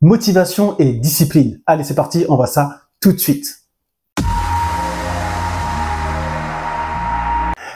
Motivation et discipline. Allez, c'est parti, on voit ça tout de suite.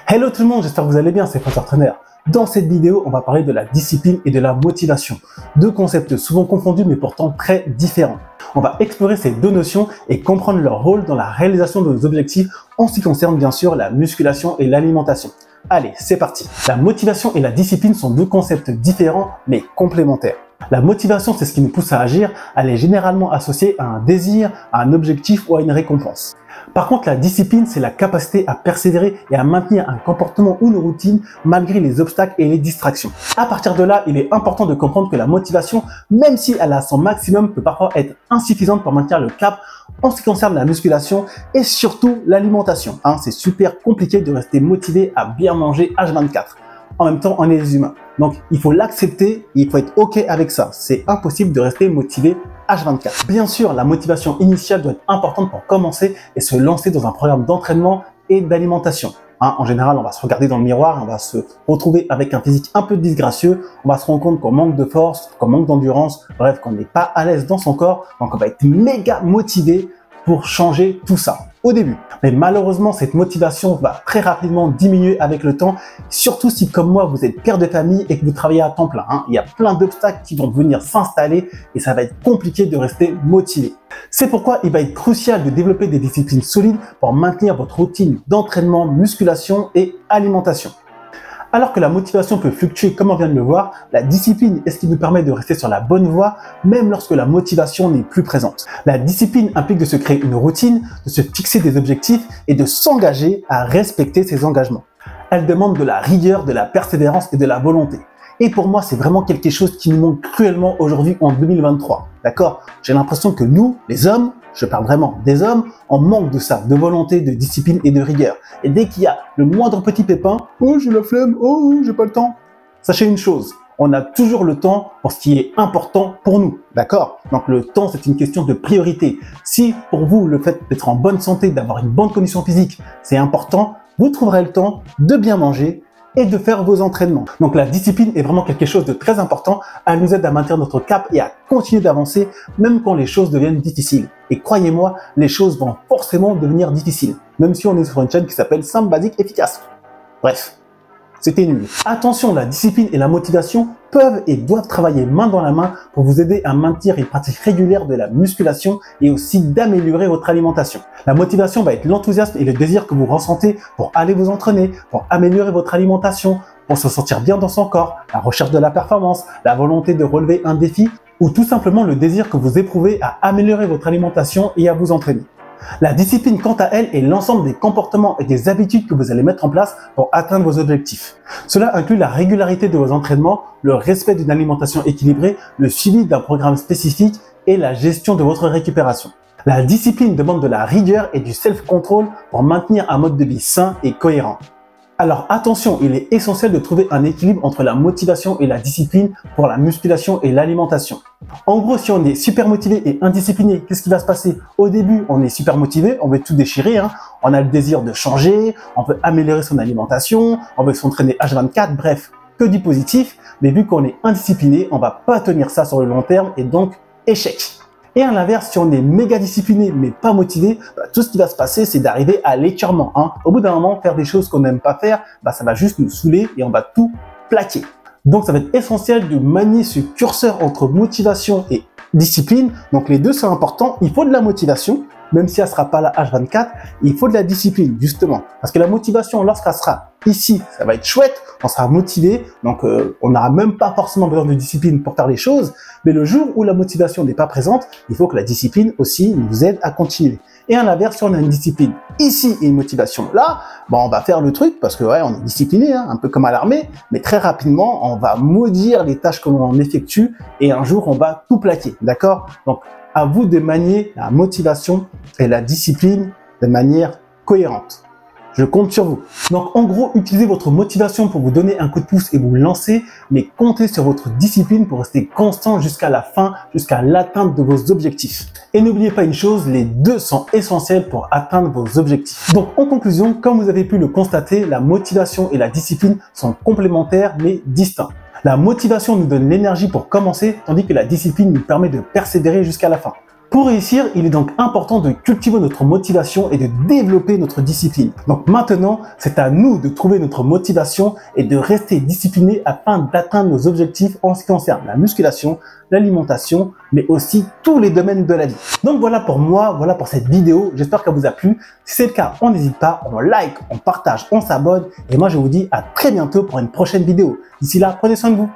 Hello tout le monde, j'espère que vous allez bien, c'est François Trainer. Dans cette vidéo, on va parler de la discipline et de la motivation. Deux concepts souvent confondus mais pourtant très différents. On va explorer ces deux notions et comprendre leur rôle dans la réalisation de nos objectifs en ce qui concerne bien sûr la musculation et l'alimentation. Allez, c'est parti. La motivation et la discipline sont deux concepts différents mais complémentaires. La motivation, c'est ce qui nous pousse à agir. Elle est généralement associée à un désir, à un objectif ou à une récompense. Par contre, la discipline, c'est la capacité à persévérer et à maintenir un comportement ou une routine malgré les obstacles et les distractions. À partir de là, il est important de comprendre que la motivation, même si elle a son maximum, peut parfois être insuffisante pour maintenir le cap en ce qui concerne la musculation et surtout l'alimentation. C'est super compliqué de rester motivé à bien manger H24. En même temps, on est des humains. Donc, il faut l'accepter, il faut être OK avec ça. C'est impossible de rester motivé H24. Bien sûr, la motivation initiale doit être importante pour commencer et se lancer dans un programme d'entraînement et d'alimentation. En général, on va se regarder dans le miroir, on va se retrouver avec un physique un peu disgracieux, on va se rendre compte qu'on manque de force, qu'on manque d'endurance, bref, qu'on n'est pas à l'aise dans son corps. Donc, on va être méga motivé pour changer tout ça au début. Mais malheureusement, cette motivation va très rapidement diminuer avec le temps, surtout si comme moi, vous êtes père de famille et que vous travaillez à temps plein. Il y a plein d'obstacles qui vont venir s'installer et ça va être compliqué de rester motivé. C'est pourquoi il va être crucial de développer des disciplines solides pour maintenir votre routine d'entraînement, musculation et alimentation. Alors que la motivation peut fluctuer comme on vient de le voir, la discipline est ce qui nous permet de rester sur la bonne voie même lorsque la motivation n'est plus présente. La discipline implique de se créer une routine, de se fixer des objectifs et de s'engager à respecter ses engagements. Elle demande de la rigueur, de la persévérance et de la volonté. Et pour moi, c'est vraiment quelque chose qui nous manque cruellement aujourd'hui en 2023. D'accord? J'ai l'impression que nous, les hommes, je parle vraiment des hommes, on manque de ça, de volonté, de discipline et de rigueur. Et dès qu'il y a le moindre petit pépin, oh j'ai la flemme, oh j'ai pas le temps. Sachez une chose, on a toujours le temps pour ce qui est important pour nous, d'accord? Donc le temps, c'est une question de priorité. Si pour vous, le fait d'être en bonne santé, d'avoir une bonne condition physique, c'est important, vous trouverez le temps de bien manger et de faire vos entraînements. Donc la discipline est vraiment quelque chose de très important. Elle nous aide à maintenir notre cap et à continuer d'avancer même quand les choses deviennent difficiles. Et croyez-moi, les choses vont forcément devenir difficiles, même si on est sur une chaîne qui s'appelle Simple, Basique, Efficace. Bref, c'était nul. Attention, la discipline et la motivation peuvent et doivent travailler main dans la main pour vous aider à maintenir une pratique régulière de la musculation et aussi d'améliorer votre alimentation. La motivation va être l'enthousiasme et le désir que vous ressentez pour aller vous entraîner, pour améliorer votre alimentation, pour se sentir bien dans son corps, la recherche de la performance, la volonté de relever un défi ou tout simplement le désir que vous éprouvez à améliorer votre alimentation et à vous entraîner. La discipline, quant à elle, est l'ensemble des comportements et des habitudes que vous allez mettre en place pour atteindre vos objectifs. Cela inclut la régularité de vos entraînements, le respect d'une alimentation équilibrée, le suivi d'un programme spécifique et la gestion de votre récupération. La discipline demande de la rigueur et du self-control pour maintenir un mode de vie sain et cohérent. Alors attention, il est essentiel de trouver un équilibre entre la motivation et la discipline pour la musculation et l'alimentation. En gros, si on est super motivé et indiscipliné, qu'est-ce qui va se passer? Au début, on est super motivé, on veut tout déchirer, on a le désir de changer, on veut améliorer son alimentation, on veut s'entraîner H24, bref, que du positif, mais vu qu'on est indiscipliné, on va pas tenir ça sur le long terme et donc échec. Et à l'inverse, si on est méga discipliné mais pas motivé, tout ce qui va se passer, c'est d'arriver à l'étirement. Au bout d'un moment, faire des choses qu'on n'aime pas faire, ça va juste nous saouler et on va tout plaquer. Donc ça va être essentiel de manier ce curseur entre motivation et discipline. Donc les deux sont importants. Il faut de la motivation, même si elle sera pas là H24, il faut de la discipline justement. Parce que la motivation, lorsqu'elle sera ici, ça va être chouette, on sera motivé, donc on n'aura même pas forcément besoin de discipline pour faire les choses, mais le jour où la motivation n'est pas présente, il faut que la discipline aussi nous aide à continuer. Et à l'inverse, si on a une discipline ici et une motivation là, on va faire le truc parce que ouais, on est discipliné, un peu comme à l'armée, mais très rapidement, on va maudire les tâches que l'on effectue et un jour, on va tout plaquer, d'accord? Donc, à vous de manier la motivation et la discipline de manière cohérente. Je compte sur vous. Donc en gros, utilisez votre motivation pour vous donner un coup de pouce et vous lancer, mais comptez sur votre discipline pour rester constant jusqu'à la fin, jusqu'à l'atteinte de vos objectifs. Et n'oubliez pas une chose, les deux sont essentiels pour atteindre vos objectifs. Donc en conclusion, comme vous avez pu le constater, la motivation et la discipline sont complémentaires mais distincts. La motivation nous donne l'énergie pour commencer, tandis que la discipline nous permet de persévérer jusqu'à la fin. Pour réussir, il est donc important de cultiver notre motivation et de développer notre discipline. Donc maintenant, c'est à nous de trouver notre motivation et de rester disciplinés afin d'atteindre nos objectifs en ce qui concerne la musculation, l'alimentation, mais aussi tous les domaines de la vie. Donc voilà pour moi, voilà pour cette vidéo. J'espère qu'elle vous a plu. Si c'est le cas, on n'hésite pas, on like, on partage, on s'abonne. Et moi, je vous dis à très bientôt pour une prochaine vidéo. D'ici là, prenez soin de vous.